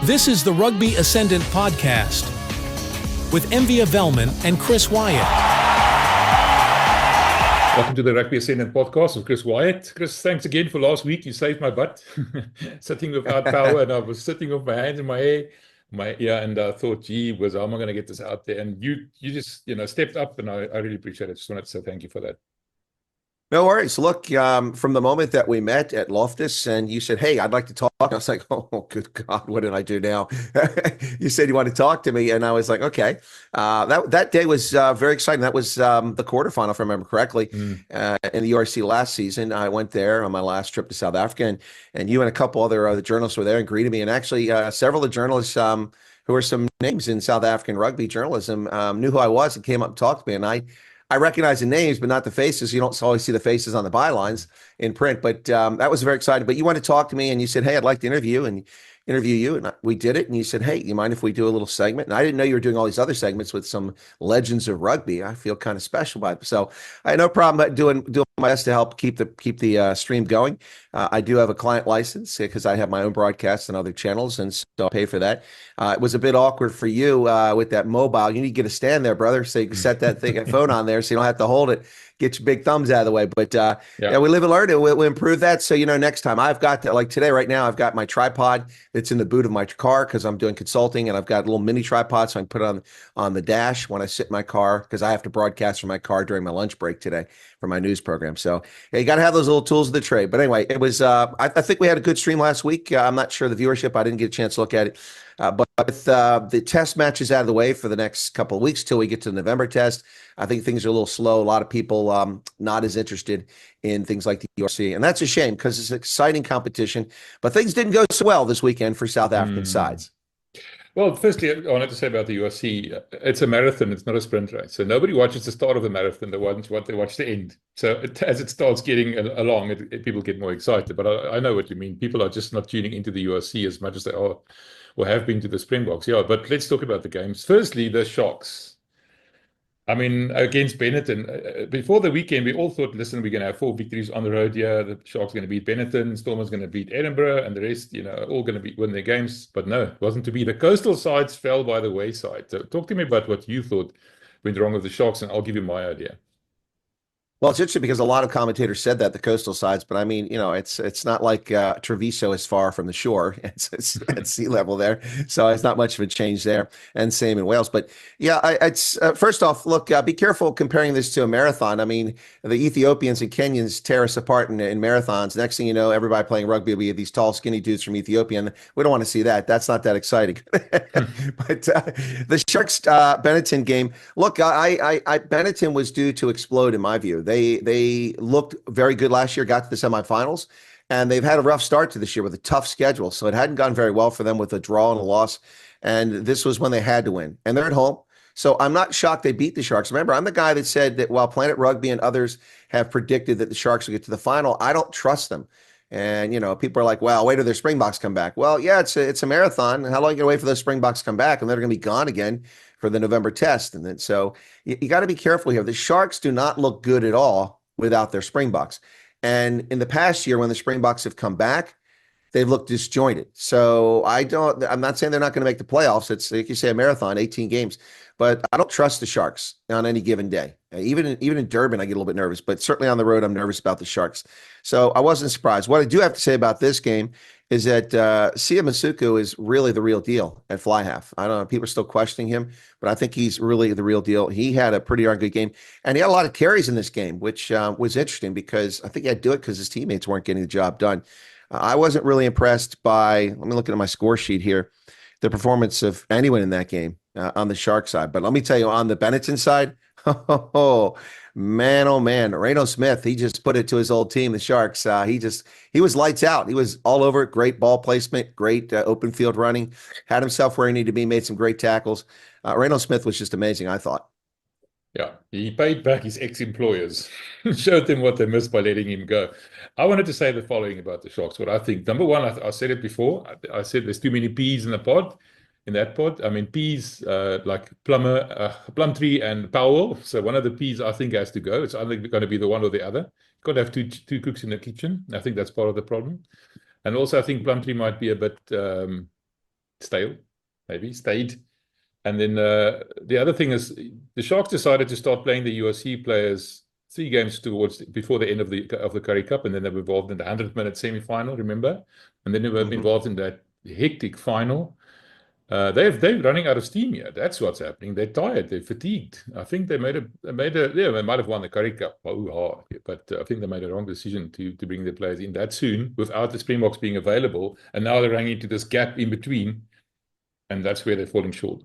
This is the Rugby Ascendant Podcast with Envia Velman and Chris Wyatt. Welcome to the Rugby Ascendant Podcast with Chris Wyatt. Chris, thanks again for last week. You saved my butt. Sitting without power, and I was sitting with my hands in my ear, and I thought, gee, how am I going to get this out there? And you just, stepped up, and I really appreciate it. Just wanted to say thank you for that. No worries. Look, from the moment that we met at Loftus and you said, hey, I'd like to talk, I was like, oh, good God, what did I do now? You said you want to talk to me. And I was like, okay. That day was very exciting. That was the quarterfinal, if I remember correctly, in the URC last season. I went there on my last trip to South Africa, and you and a couple other journalists were there and greeted me. And actually, several of the journalists who were some names in South African rugby journalism knew who I was and came up and talked to me. And I recognize the names, but not the faces. You don't always see the faces on the bylines in print, but that was very exciting. But you wanted to talk to me, and you said, hey, I'd like to interview you. And we did it. And you said, hey, you mind if we do a little segment? And I didn't know you were doing all these other segments with some legends of rugby. I feel kind of special by it. So I had no problem doing my best to help keep the stream going. I do have a client license because I have my own broadcasts and other channels, and so I'll pay for that. It was a bit awkward for you with that mobile. You need to get a stand there, brother, so you can set that phone on there so you don't have to hold it. Get your big thumbs out of the way. But yeah, we live and learn. We'll improve that. So, next time I've got like today, right now, I've got my tripod that's in the boot of my car because I'm doing consulting, and I've got a little mini tripod so I can put it on the dash when I sit in my car because I have to broadcast from my car during my lunch break today for my news program. So yeah, you got to have those little tools of the trade. But anyway, it was, I think we had a good stream last week. I'm not sure the viewership. I didn't get a chance to look at it. But with the test matches out of the way for the next couple of weeks till we get to the November test, I think things are a little slow. A lot of people not as interested in things like the URC. And that's a shame because it's an exciting competition. But things didn't go so well this weekend for South African sides. Well, firstly, I wanted to say about the URC, it's a marathon, it's not a sprint race. So nobody watches the start of the marathon, they watch the end. So as it starts getting along, people get more excited. But I know what you mean. People are just not tuning into the URC as much as they are or have been to the Springboks. Yeah, but let's talk about the games. Firstly, the Sharks. I mean, against Benetton, before the weekend, we all thought, listen, we're going to have 4 victories on the road here. The Sharks are going to beat Benetton, Stormers going to beat Edinburgh, and the rest, all going to win their games. But no, it wasn't to be. The coastal sides fell by the wayside. So talk to me about what you thought went wrong with the Sharks, and I'll give you my idea. Well, it's interesting because a lot of commentators said that the coastal sides, but I mean, it's not like Treviso is far from the shore. It's at sea level there, so it's not much of a change there. And same in Wales. But yeah, it's first off, look, be careful comparing this to a marathon. I mean, the Ethiopians and Kenyans tear us apart in marathons. Next thing you know, everybody playing rugby will be these tall, skinny dudes from Ethiopia, and we don't want to see that. That's not that exciting. But the Sharks Benetton game, look, Benetton was due to explode in my view. They looked very good last year, got to the semifinals, and they've had a rough start to this year with a tough schedule. So it hadn't gone very well for them with a draw and a loss. And this was when they had to win. And they're at home. So I'm not shocked they beat the Sharks. Remember, I'm the guy that said that while Planet Rugby and others have predicted that the Sharks will get to the final, I don't trust them. And, people are like, well, wait till their Springboks come back. Well, yeah, it's a marathon. How long are you going to wait for those Springboks to come back? And they're going to be gone again for the November test. And then so you got to be careful here. The Sharks do not look good at all without their Springboks. And in the past year, when the Springboks have come back, they've looked disjointed. So I'm not saying they're not going to make the playoffs. It's like you say, a marathon, 18 games. But I don't trust the Sharks on any given day. Even in Durban, I get a little bit nervous. But certainly on the road, I'm nervous about the Sharks. So I wasn't surprised. What I do have to say about this game is that Sia Masuku is really the real deal at fly half. I don't know. People are still questioning him, but I think he's really the real deal. He had a pretty darn good game. And he had a lot of carries in this game, which was interesting because I think he had to do it because his teammates weren't getting the job done. I wasn't really impressed by, let me look at my score sheet here, the performance of anyone in that game on the Shark side. But let me tell you, on the Benetton side, oh man, Reno Smith, he just put it to his old team, the Sharks. He was lights out. He was all over it. Great ball placement, great open field running, had himself where he needed to be, made some great tackles. Reno Smith was just amazing, I thought. Yeah, he paid back his ex-employers, showed them what they missed by letting him go. I wanted to say the following about the Sharks. What I think, number one, I said it before. I said there's too many peas in that pod. I mean, peas like Plumtree and Powell. So one of the peas I think has to go. It's either going to be the one or the other. You've got to have two cooks in the kitchen. I think that's part of the problem. And also I think Plumtree might be a bit stale, maybe stayed. And then the other thing is the Sharks decided to start playing the URC players 3 games before the end of the Currie Cup, and then they were involved in the 100-minute semi-final, remember? And then they were involved in that hectic final. They're running out of steam here. That's what's happening. They're tired. They're fatigued. I think they might have won the Currie Cup. But I think they made a wrong decision to bring their players in that soon without the Springboks being available. And now they're running into this gap in between, and that's where they're falling short.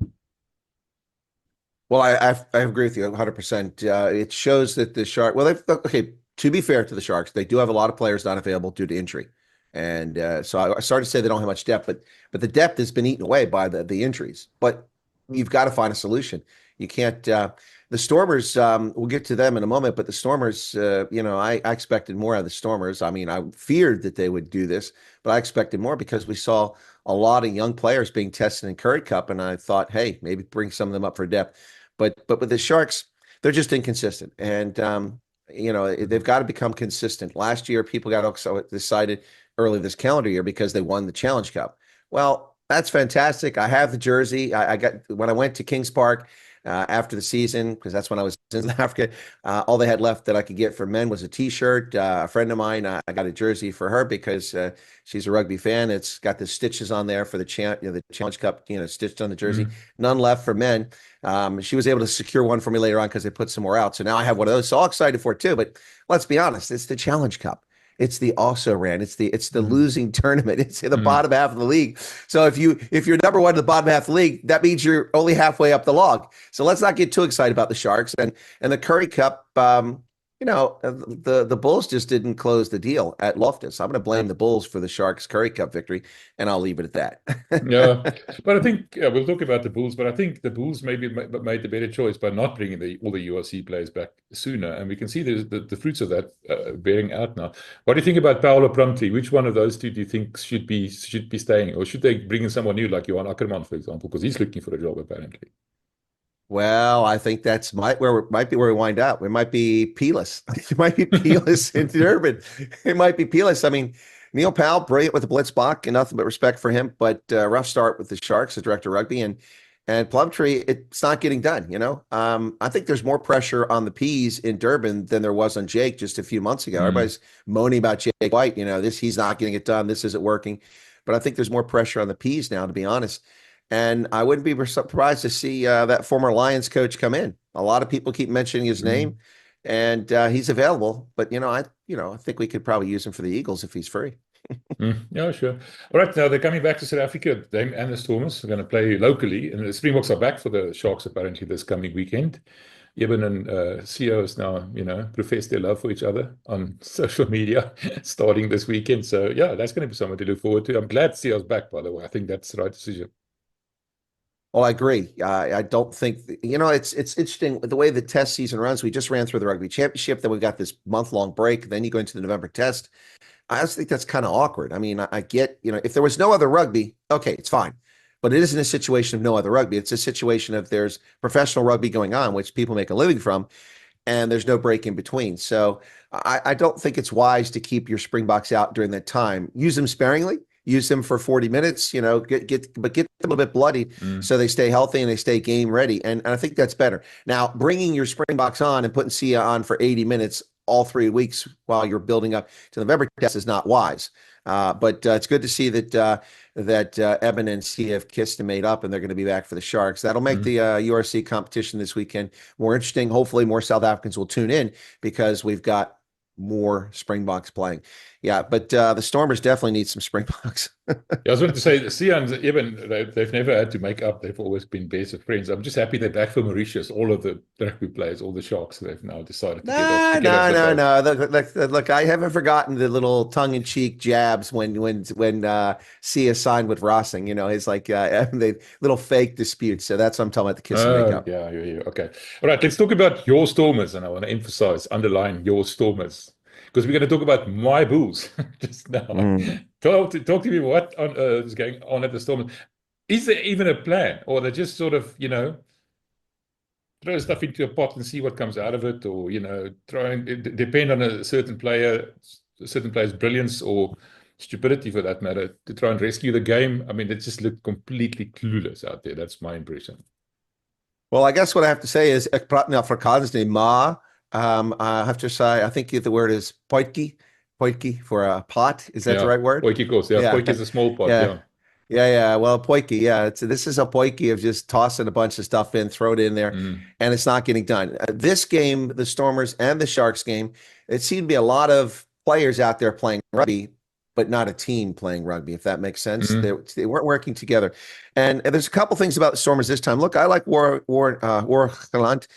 Well, I agree with you 100%. It shows that the Sharks, okay, to be fair to the Sharks, they do have a lot of players not available due to injury. And so I started to say they don't have much depth, but the depth has been eaten away by the injuries. But you've got to find a solution. You can't. The Stormers, we'll get to them in a moment, but the Stormers, I expected more out of the Stormers. I mean, I feared that they would do this, but I expected more because we saw a lot of young players being tested in Currie Cup, and I thought, hey, maybe bring some of them up for depth. But with the Sharks, they're just inconsistent, and they've got to become consistent. Last year, people got decided early this calendar year because they won the Challenge Cup. Well, that's fantastic. I have the jersey. I got when I went to Kings Park after the season, because that's when I was in South Africa. All they had left that I could get for men was a T-shirt. A friend of mine, I got a jersey for her because she's a rugby fan. It's got the stitches on there for the Challenge Cup, stitched on the jersey. None left for men. She was able to secure one for me later on because they put some more out. So now I have one of those. So all excited for it too. But let's be honest, it's the Challenge Cup. It's the also ran. It's the losing tournament. It's in the bottom half of the league. So if you're number one in the bottom half of the league, that means you're only halfway up the log. So let's not get too excited about the Sharks and the Currie Cup. The Bulls just didn't close the deal at Loftus. I'm going to blame the Bulls for the Sharks Currie Cup victory, and I'll leave it at that. Yeah, but I think we'll talk about the Bulls. But I think the Bulls maybe made the better choice by not bringing all the URC players back sooner, and we can see the fruits of that bearing out now. What do you think about Paolo Promptly? Which one of those two do you think should be staying, or should they bring in someone new like Johan Ackerman, for example, because he's looking for a job apparently? Well, I think that's might be where we wind up. We might be P-less. It might be P-less in Durban. It might be P-less. I mean, Neil Powell, brilliant with the Blitzbach, and nothing but respect for him. But rough start with the Sharks, the director of rugby, and Plumtree, it's not getting done. I think there's more pressure on the P's in Durban than there was on Jake just a few months ago. Everybody's moaning about Jake White. He's not getting it done. This isn't working. But I think there's more pressure on the P's now, to be honest. And I wouldn't be surprised to see that former Lions coach come in. A lot of people keep mentioning his name, and he's available. But I think we could probably use him for the Eagles if he's free. Yeah, sure. All right, now they're coming back to South Africa. Them and the Stormers are going to play locally, and the Springboks are back for the Sharks apparently this coming weekend. Eben and CEO has now, professed their love for each other on social media starting this weekend. So yeah, that's going to be something to look forward to. I'm glad CEO's back, by the way. I think that's the right decision. Well, I agree. I don't think, it's interesting the way the test season runs. We just ran through the Rugby Championship, then we've got this month-long break, then you go into the November test. I just think that's kind of awkward. I mean, I get, if there was no other rugby, okay, it's fine. But it isn't a situation of no other rugby. It's a situation of there's professional rugby going on, which people make a living from, and there's no break in between. So I don't think it's wise to keep your Springboks out during that time. Use them sparingly. Use them for 40 minutes, get them a little bit bloodied so they stay healthy and they stay game ready. And I think that's better. Now, bringing your Springboks on and putting Sia on for 80 minutes all 3 weeks while you're building up to the November test is not wise. But it's good to see that Eben and Sia have kissed and made up, and they're going to be back for the Sharks. That'll make the URC competition this weekend more interesting. Hopefully, more South Africans will tune in because we've got more Springboks playing. Yeah, but the Stormers definitely need some Springboks. Yeah, I was going to say, Sia and Eben, they've never had to make up. They've always been best of friends. I'm just happy they're back for Mauritius. All of the rugby players, all the Sharks, they've now decided to get off. No. Look, I haven't forgotten the little tongue-in-cheek jabs when Sia signed with Rossing. It's like the little fake disputes. So that's what I'm talking about, the kiss and make up. Yeah. Okay. All right, let's talk about your Stormers. And I want to emphasize, underline your Stormers, because we're going to talk about my Bulls just now. Talk to me what is going on at the Stormers. Is there even a plan, or they just sort of, throw stuff into a pot and see what comes out of it, or, depend on a certain player's brilliance, or stupidity for that matter, to try and rescue the game. I mean, it just looked completely clueless out there. That's my impression. Well, I guess what I have to say is, ek praat nie Afrikaans nie, maar I have to say, I think the word is potjie for a pot. Is that the right word? Potjie kos. Yeah, Yeah. potjie is a small pot. Yeah. Yeah. Yeah. Well, potjie. Yeah. This is a potjie of just tossing a bunch of stuff in, throw it in there, and it's not getting done. This game, the Stormers and the Sharks game, it seemed to be a lot of players out there playing rugby, but not a team playing rugby, if that makes sense. They weren't working together. And there's a couple things about the Stormers this time. Look, I like Wargeland.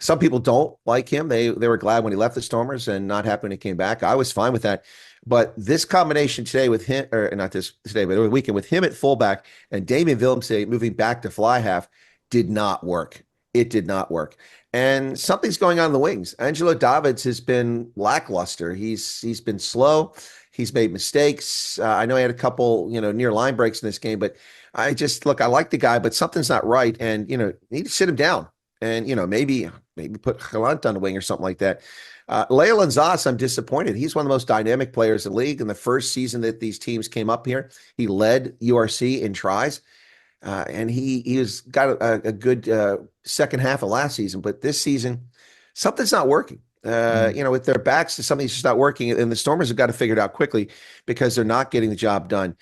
Some people don't like him. They were glad when he left the Stormers and not happy when he came back. I was fine with that. But this combination today with him, or not this today, but over the weekend with him at fullback and Damien Willemse moving back to fly half did not work. It did not work. And something's going on in the wings. Angelo Davids has been lackluster. He's been slow. He's made mistakes. I know he had a couple, near line breaks in this game, but I like the guy, but something's not right. And, you need to sit him down and, maybe put Galant on the wing or something like that. Leyland Zas, I'm disappointed. He's one of the most dynamic players in the league. In the first season that these teams came up here, he led URC in tries. And he has got a good second half of last season. But this season, something's not working. With their backs, something's just not working. And the Stormers have got to figure it out quickly because they're not getting the job done.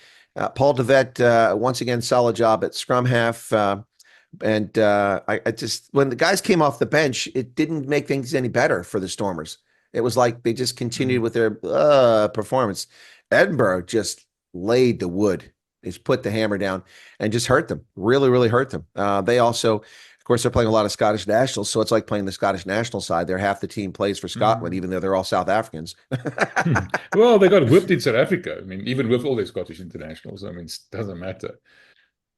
Paul DeVet, once again, solid job at scrum half. And I just, when the guys came off the bench, it didn't make things any better for the Stormers. It was like they just continued with their performance. Edinburgh just laid the wood. They just put the hammer down and just hurt them. Really, really hurt them. They also, of course, they're playing a lot of Scottish nationals, so it's like playing the Scottish national side. They're half the team plays for Scotland, even though they're all South Africans. Well, they got whipped in South Africa. I mean, even with all their Scottish internationals, I mean, it doesn't matter.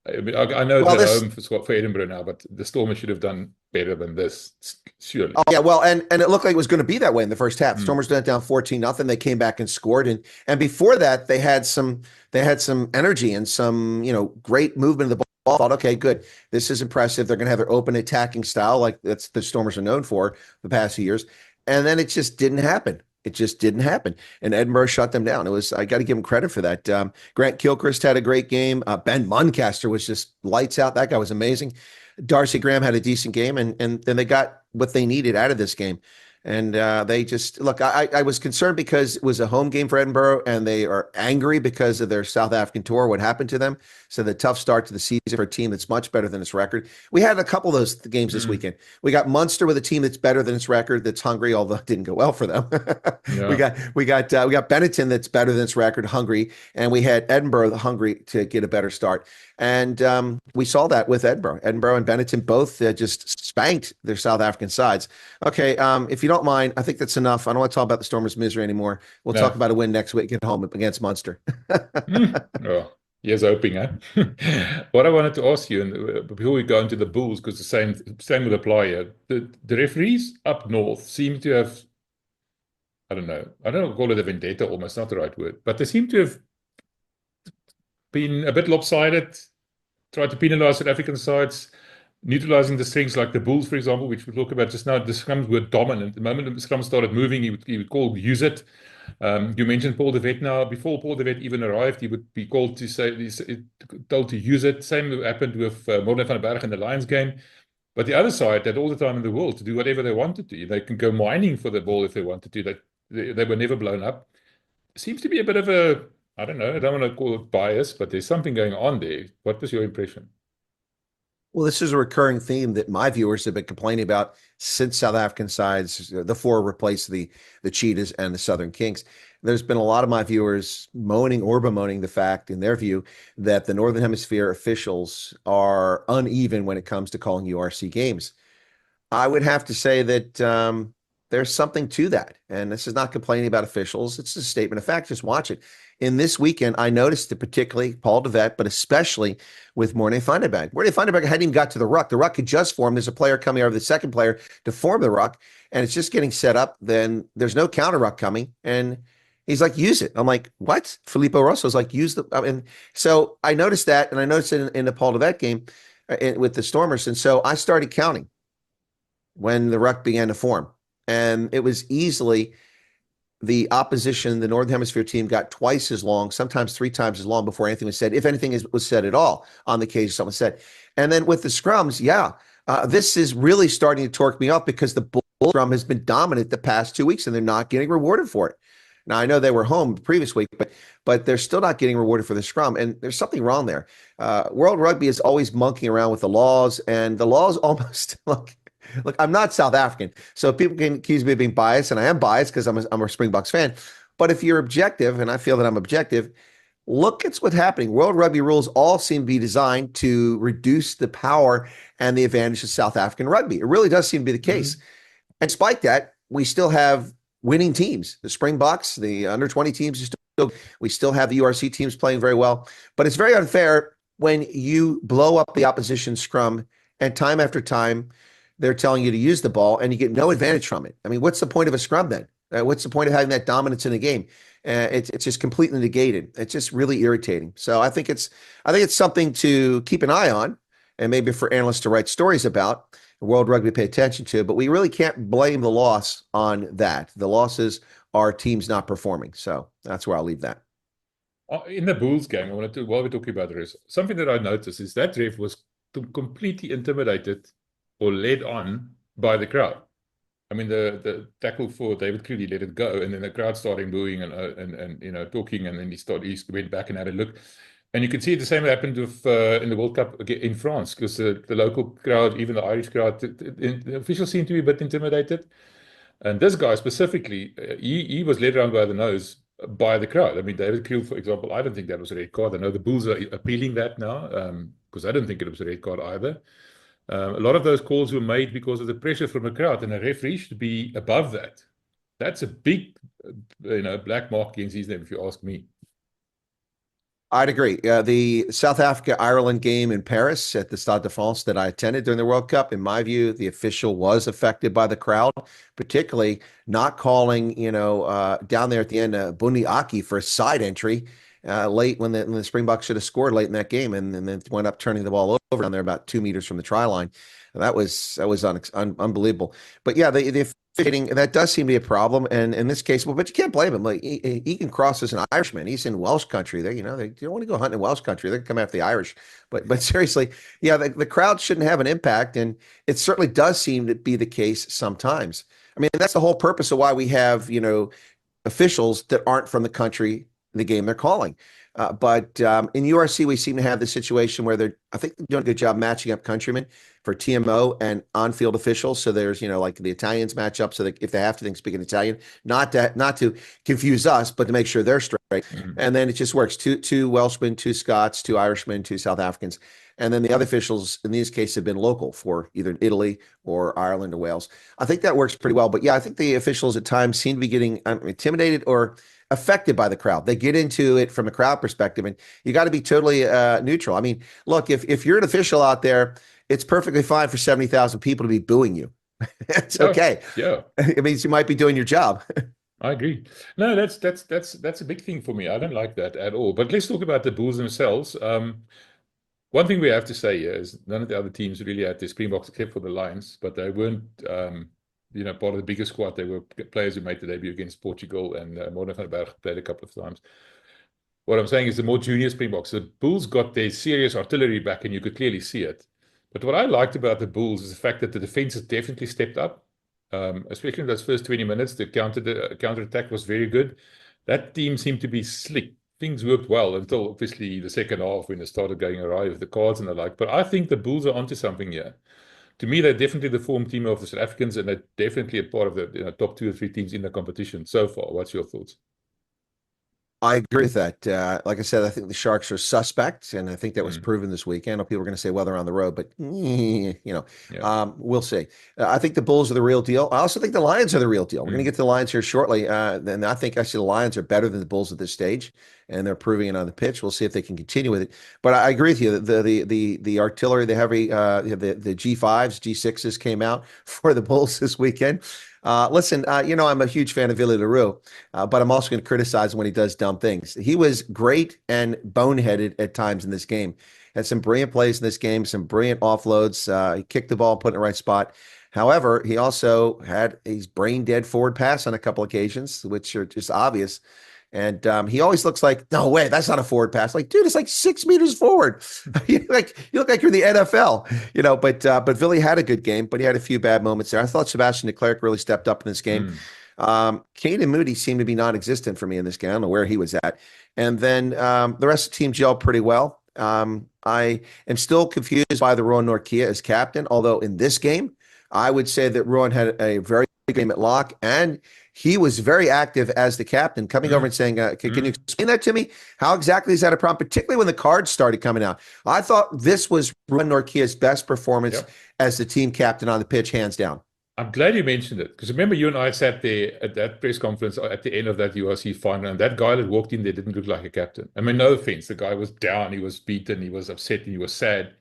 I mean, I know it's at home for Edinburgh now, but the Stormers should have done better than this, surely. Oh, yeah, well, and it looked like it was going to be that way in the first half. Stormers went down 14-0. They came back and scored, and before that, they had some energy and some great movement of the ball. I thought, okay, good, this is impressive. They're going to have their open attacking style, like that's the Stormers are known for the past few years, and then it just didn't happen. It just didn't happen. And Edinburgh shut them down. I got to give him credit for that. Grant Gilchrist had a great game. Ben Muncaster was just lights out. That guy was amazing. Darcy Graham had a decent game, and then they got what they needed out of this game. And they just, look, I was concerned because it was a home game for Edinburgh, and they are angry because of their South African tour, what happened to them. So the tough start to the season for a team that's much better than its record. We had a couple of those games this weekend. We got Munster with a team that's better than its record, that's hungry, although it didn't go well for them. Yeah. We got Benetton that's better than its record, hungry, and we had Edinburgh hungry to get a better start. And we saw that with Edinburgh. Edinburgh and Benetton both just spanked their South African sides. Okay, if you don't mind, I think that's enough. I don't want to talk about the Stormers' misery anymore. We'll talk about a win next week at home against Munster. Oh, here's hoping, huh? What I wanted to ask you, and before we go into the Bulls, because the same will apply here, the referees up north seem to have, I don't know call it a vendetta, almost not the right word, but they seem to have been a bit lopsided, tried to penalize South African sides, neutralizing the strengths like the Bulls, for example, which we talked about just now. The scrums were dominant. The moment the scrum started moving, he would call, use it. You mentioned Paul DeVet now. Before Paul DeVet even arrived, he would be called to say, told to use it. Same happened with Morne van den Berg in the Lions game. But the other side had all the time in the world to do whatever they wanted to. They can go mining for the ball if they wanted to. They were never blown up. Seems to be a bit of a, I don't know, I don't want to call it bias, but there's something going on there. What was your impression? Well, this is a recurring theme that my viewers have been complaining about since South African sides, the four replaced the Cheetahs and the Southern Kings. There's been a lot of my viewers moaning or bemoaning the fact, in their view, that the Northern Hemisphere officials are uneven when it comes to calling URC games. I would have to say that there's something to that. And this is not complaining about officials. It's a statement of fact. Just watch it. In this weekend, I noticed it particularly Paul DeVet, but especially with Morne van den Berg. Morne van den Berg hadn't even got to the ruck. The ruck had just formed. There's a player coming over, the second player, to form the ruck, and it's just getting set up. Then there's no counter ruck coming, and he's like, use it. I'm like, what? Filippo Rosso's like, use the. And so I noticed that, and I noticed it in the Paul DeVet game with the Stormers. And so I started counting when the ruck began to form. And it was easily the opposition, the Northern Hemisphere team, got twice as long, sometimes 3 times as long before anything was said, if anything was said at all on the occasion someone said. And then with the scrums, this is really starting to torque me up because the Bull scrum has been dominant the past 2 weeks and they're not getting rewarded for it. Now, I know they were home the previous week, but they're still not getting rewarded for the scrum, and there's something wrong there. World Rugby is always monkeying around with the laws, and the laws almost look, I'm not South African, so people can accuse me of being biased, and I am biased because I'm a Springboks fan. But if you're objective, and I feel that I'm objective, look at what's happening. World Rugby rules all seem to be designed to reduce the power and the advantage of South African rugby. It really does seem to be the case. And despite that, we still have winning teams. The Springboks, the under-20 teams, we still have the URC teams playing very well. But it's very unfair when you blow up the opposition scrum and time after time they're telling you to use the ball and you get no advantage from it. I mean, what's the point of a scrum then? What's the point of having that dominance in the game? It's just completely negated. It's just really irritating. So I think it's something to keep an eye on, and maybe for analysts to write stories about, World Rugby pay attention to. But we really can't blame the loss on that. The losses are teams not performing. So that's where I'll leave that. In the Bulls game, while we're talking about the ref, something that I noticed is that ref was completely intimidated or led on by the crowd. I mean, the tackle for David Creed, he let it go, and then the crowd started booing and talking, and then he went back and had a look. And you can see the same happened with in the World Cup in France, because the local crowd, even the Irish crowd, the officials seem to be a bit intimidated. And this guy specifically, he was led around by the nose by the crowd. I mean, David Creel, for example, I don't think that was a red card. I know the Bulls are appealing that now, because I don't think it was a red card either. A lot of those calls were made because of the pressure from the crowd, and a referee should be above that. That's a big, black mark against his name, if you ask me. I'd agree. The South Africa-Ireland game in Paris at the Stade de France that I attended during the World Cup, in my view, the official was affected by the crowd, particularly not calling, down there at the end, Bundi Aki for a side entry late when the Springboks should have scored late in that game, and then went up turning the ball over down there about 2 meters from the try line. That was unbelievable. But yeah, the officiating, that does seem to be a problem, and in this case, but you can't blame him. Like Egan Cross is an Irishman. He's in Welsh country. They don't want to go hunting in Welsh country. They come after the Irish. But seriously, yeah, the crowd shouldn't have an impact, and it certainly does seem to be the case sometimes. I mean, that's the whole purpose of why we have officials that aren't from the country, the game they're calling. But in URC, we seem to have the situation where I think they're doing a good job matching up countrymen for TMO and on-field officials. So there's, like the Italians match up so that if they have to, they can speak in Italian, not to confuse us, but to make sure they're straight. Mm-hmm. And then it just works. Two Welshmen, 2 Scots, 2 Irishmen, 2 South Africans. And then the other officials in these cases have been local for either Italy or Ireland or Wales. I think that works pretty well. But yeah, I think the officials at times seem to be getting intimidated or affected by the crowd. They get into it from a crowd perspective, and you got to be totally neutral. I mean, look, if you're an official out there, it's perfectly fine for 70,000 people to be booing you. It's okay. Yeah. It means you might be doing your job. I agree. No, that's a big thing for me. I don't like that at all. But let's talk about the Bulls themselves. One thing we have to say here is none of the other teams really had their Springboks except for the Lions, but they weren't part of the bigger squad. They were players who made the debut against Portugal, and Morne van der Berg played a couple of times. What I'm saying is the more junior Springboks, the Bulls got their serious artillery back, and you could clearly see it. But what I liked about the Bulls is the fact that the defense has definitely stepped up, especially in those first 20 minutes. The counter-attack was very good. That team seemed to be slick. Things worked well until obviously the second half when it started going awry with the cards and the like. But I think the Bulls are onto something here. To me, they're definitely the form team of the South Africans, and they're definitely a part of the top 2 or 3 teams in the competition so far. What's your thoughts? I agree with that. Like I said, I think the Sharks are suspect, and I think that was proven this weekend. I know people are going to say, well, they're on the road, but, we'll see. I think the Bulls are the real deal. I also think the Lions are the real deal. We're going to get to the Lions here shortly. And I think actually the Lions are better than the Bulls at this stage, and they're proving it on the pitch. We'll see if they can continue with it. But I agree with you. The artillery, the heavy, the G5s, G6s came out for the Bulls this weekend. Listen, I'm a huge fan of Willie Leroux, but I'm also going to criticize him when he does dumb things. He was great and boneheaded at times in this game. Had some brilliant plays in this game, some brilliant offloads. He kicked the ball, put it in the right spot. However, he also had his brain dead forward pass on a couple occasions, which are just obvious. And he always looks like, no way, that's not a forward pass. Like, dude, it's like 6 meters forward. you look like you're in the NFL, But Villy had a good game, but he had a few bad moments there. I thought Sebastian de Klerk really stepped up in this game. Kane and Moody seemed to be non-existent for me in this game. I don't know where he was at. And then the rest of the team gelled pretty well. I am still confused by the Ruan Nortje as captain, although in this game, I would say that Ruan had a very good game at lock, and he was very active as the captain, coming over and saying, can you explain that to me? How exactly is that a problem, particularly when the cards started coming out? I thought this was Ruan Nortje's best performance as the team captain on the pitch, hands down. I'm glad you mentioned it, because remember, you and I sat there at that press conference at the end of that URC final, and that guy that walked in there didn't look like a captain. I mean, no offense. The guy was down, he was beaten, he was upset, and he was sad.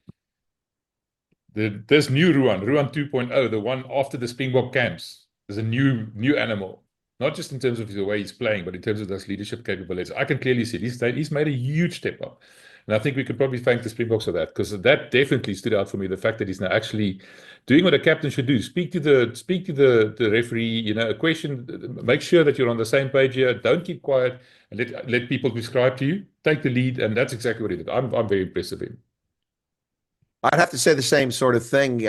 This new Ruan 2.0, the one after the Springbok camps, is a new animal. Not just in terms of the way he's playing, but in terms of those leadership capabilities. I can clearly see he's made a huge step up. And I think we could probably thank the Springboks for that, because that definitely stood out for me, the fact that he's now actually doing what a captain should do. Speak to the referee, a question, make sure that you're on the same page here. Don't keep quiet and let people prescribe to you. Take the lead, and that's exactly what he did. I'm very impressed with him. I'd have to say the same sort of thing.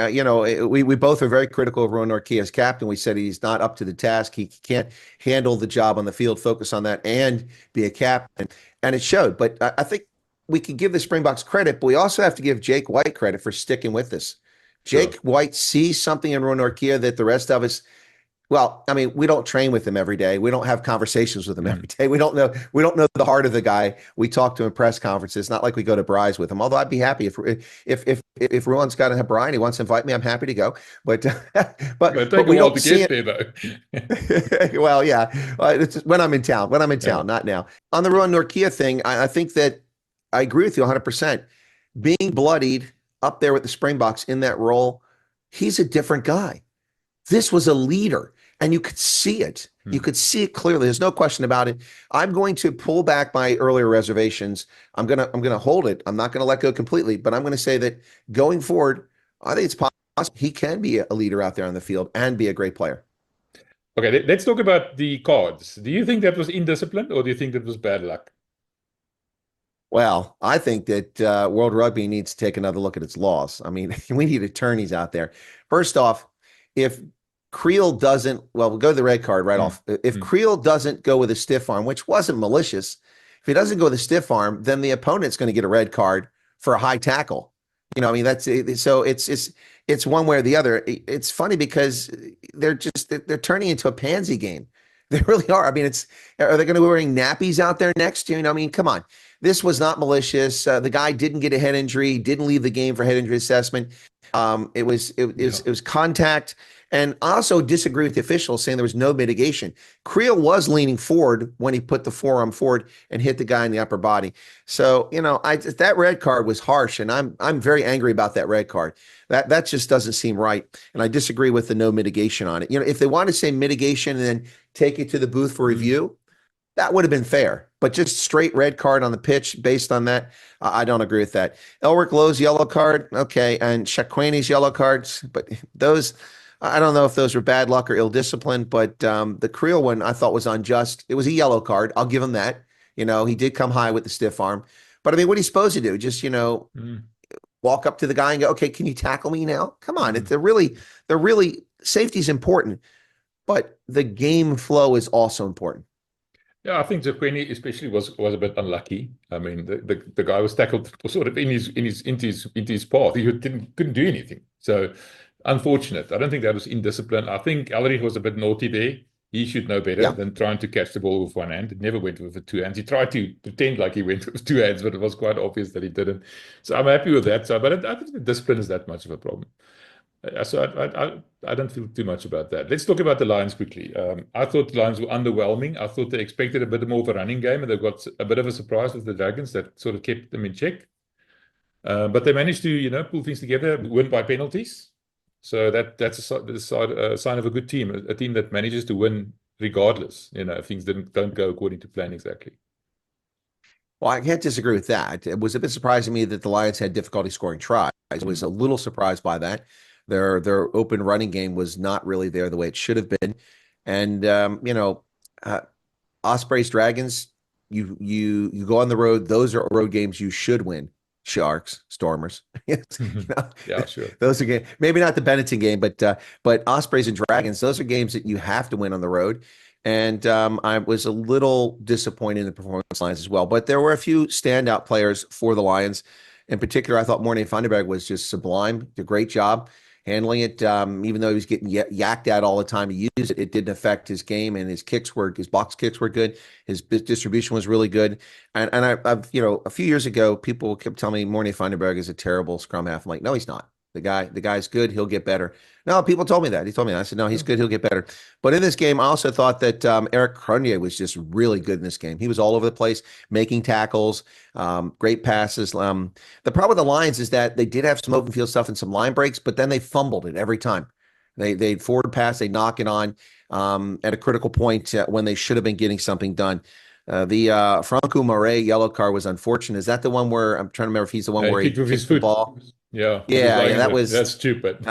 We both are very critical of Ruan Nortje as captain. We said he's not up to the task. He can't handle the job on the field, focus on that, and be a captain. And it showed. But I think we can give the Springboks credit, but we also have to give Jake White credit for sticking with this. Jake White sees something in Ruan Nortje that the rest of us, well, I mean, we don't train with him every day. We don't have conversations with him every day. We don't know the heart of the guy. We talk to him press conferences. Not like we go to Bry's with him. Although I'd be happy if Ruan's got to have Brian, he wants to invite me, I'm happy to go. But we don't see it though. Well, yeah, it's when I'm in town. Not now. On the Ruan Nortje thing, I think that I agree with you 100%. Being bloodied up there with the Springboks in that role, he's a different guy. This was a leader, and you could see it. You could see it clearly. There's no question about it. I'm going to pull back my earlier reservations. I'm gonna hold it. I'm not going to let go completely, but I'm going to say that going forward, I think it's possible he can be a leader out there on the field and be a great player. Okay, let's talk about the cards. Do you think that was indiscipline, or do you think that was bad luck? Well, I think that World Rugby needs to take another look at its laws. I mean, we need attorneys out there. First off, if Creel doesn't, well, we'll go to the red card right off. If Creel doesn't go with a stiff arm, which wasn't malicious, if he doesn't go with a stiff arm, then the opponent's going to get a red card for a high tackle. I mean, that's it. So it's one way or the other. It's funny because they're turning into a pansy game. They really are. I mean, are they going to be wearing nappies out there next year? I mean, come on. This was not malicious. The guy didn't get a head injury, didn't leave the game for head injury assessment. It was contact. And I also disagree with the officials saying there was no mitigation. Creel was leaning forward when he put the forearm forward and hit the guy in the upper body. So, that red card was harsh, and I'm very angry about that red card. That just doesn't seem right. And I disagree with the no mitigation on it. If they want to say mitigation and then take it to the booth for review, that would have been fair. But just straight red card on the pitch based on that, I don't agree with that. Elric Lowe's yellow card, okay, and Shaquani's yellow cards, but those, I don't know if those were bad luck or ill discipline, but the Creel one I thought was unjust. It was a yellow card. I'll give him that. He did come high with the stiff arm. But I mean, what are you supposed to do? Just, walk up to the guy and go, okay, can you tackle me now? Come on. They're really, safety is important, but the game flow is also important. Yeah, I think Zakwini especially was a bit unlucky. I mean, the guy was tackled sort of into his path. He couldn't do anything. So unfortunate. I don't think that was indiscipline. I think Elrich was a bit naughty there. He should know better than trying to catch the ball with one hand. It never went with the two hands. He tried to pretend like he went with two hands, but it was quite obvious that he didn't. So I'm happy with that. But I don't think discipline is that much of a problem. So I don't feel too much about that. Let's talk about the Lions quickly. I thought the Lions were underwhelming. I thought they expected a bit more of a running game, and they got a bit of a surprise with the Dragons that sort of kept them in check. But they managed to, pull things together, win by penalties. So that's a sign of a good team, a team that manages to win regardless. If things don't go according to plan exactly. Well, I can't disagree with that. It was a bit surprising to me that the Lions had difficulty scoring tries. I was a little surprised by that. Their open running game was not really there the way it should have been. And Ospreys, Dragons, you go on the road. Those are road games you should win. Sharks, Stormers. Yeah, sure. Those are games, maybe not the Benetton game, but Ospreys and Dragons, those are games that you have to win on the road. And I was a little disappointed in the performance Lions as well. But there were a few standout players for the Lions. In particular, I thought Morné van den Berg was just sublime. Did a great job handling it. Even though he was getting yacked at all the time to use it, it didn't affect his game, and his box kicks were good. His distribution was really good. And I've a few years ago, people kept telling me Morné van den Berg is a terrible scrum half. I'm like, no, he's not. The guy's good. He'll get better. No, people told me that. He told me that. I said, no, he's good. He'll get better. But in this game, I also thought that Eric Cronje was just really good in this game. He was all over the place, making tackles, great passes. The problem with the Lions is that they did have some open field stuff and some line breaks, but then they fumbled it every time. They'd forward pass, they knock it on at a critical point when they should have been getting something done. The Franco Moret yellow card was unfortunate. Is that the one where I'm trying to remember if he's the one where he kicked the ball? Yeah. That's stupid.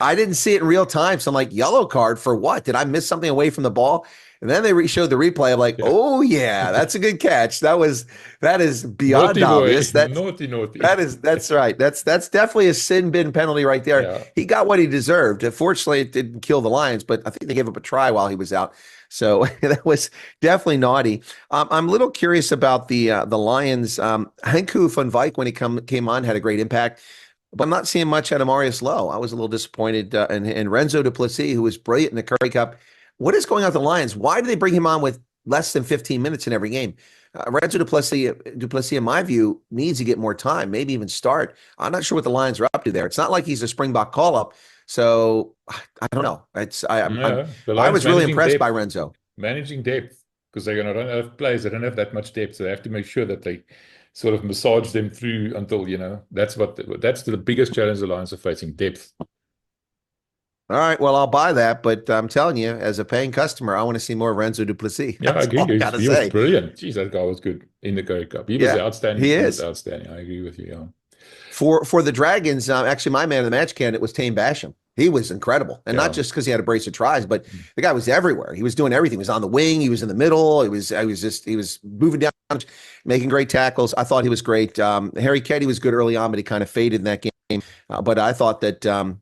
I didn't see it in real time. So I'm like, yellow card for what? Did I miss something away from the ball? And then they showed the replay. I'm like, oh yeah, that's a good catch. That is beyond obvious. Naughty. That's right. That's definitely a sin bin penalty right there. Yeah. He got what he deserved. Fortunately, it didn't kill the Lions, but I think they gave up a try while he was out. So that was definitely naughty. I'm a little curious about the Lions. Henku van Wyk, when he came on, had a great impact. But I'm not seeing much out of Marius Lowe. I was a little disappointed. And Renzo du Plessis, who was brilliant in the Curry Cup. What is going on with the Lions? Why do they bring him on with less than 15 minutes in every game? Renzo du Plessis, in my view, needs to get more time, maybe even start. I'm not sure what the Lions are up to there. It's not like he's a Springbok call-up. So I don't know. I was really impressed by Renzo. Managing depth, because they're going to run out of players. They don't have that much depth, so they have to make sure that they sort of massage them through until, that's the biggest challenge the Lions are facing, depth. All right, well, I'll buy that, but I'm telling you, as a paying customer, I want to see more Renzo du Plessis. Yeah, I agree. He was brilliant. Jeez, that guy was good in the Curry Cup. He was outstanding. He was outstanding. I agree with you. Yeah. For the Dragons, actually, my man of the match candidate was Tane Basham. He was incredible, and not just because he had a brace of tries, but the guy was everywhere. He was doing everything. He was on the wing. He was in the middle. He was moving down, making great tackles. I thought he was great. Harry Ketty was good early on, but he kind of faded in that game. But I thought that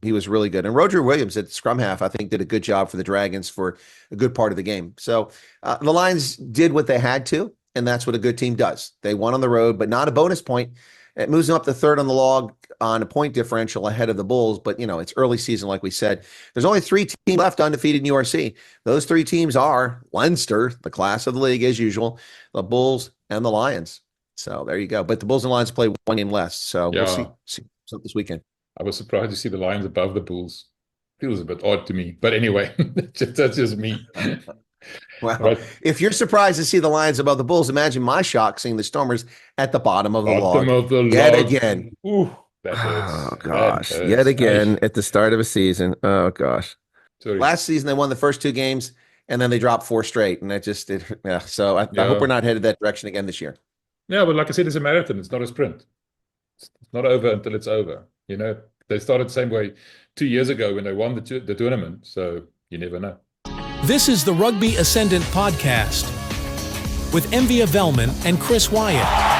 he was really good. And Roger Williams at scrum half, I think, did a good job for the Dragons for a good part of the game. So the Lions did what they had to, and that's what a good team does. They won on the road, but not a bonus point. It moves them up to third on the log on a point differential ahead of the Bulls. But, it's early season, like we said. There's only 3 teams left undefeated in URC. Those 3 teams are Leinster, the class of the league as usual, the Bulls, and the Lions. So there you go. But the Bulls and Lions play 1 game less. So we'll see this weekend. I was surprised to see the Lions above the Bulls. Feels a bit odd to me. But anyway, that's just me. Well, if you're surprised to see the Lions above the Bulls, imagine my shock seeing the Stormers at the bottom of the log. Yet again. Ooh, that hurts. Oh, gosh. Yet again at the start of a season. Oh, gosh. Sorry. Last season, they won the first 2 games, and then they dropped 4 straight. And that just did. Yeah. So I hope we're not headed that direction again this year. Yeah, but like I said, it's a marathon. It's not a sprint. It's not over until it's over. They started the same way 2 years ago when they won the tournament. So you never know. This is the Rugby Ascendant Podcast with Envia Velman and Chris Wyatt.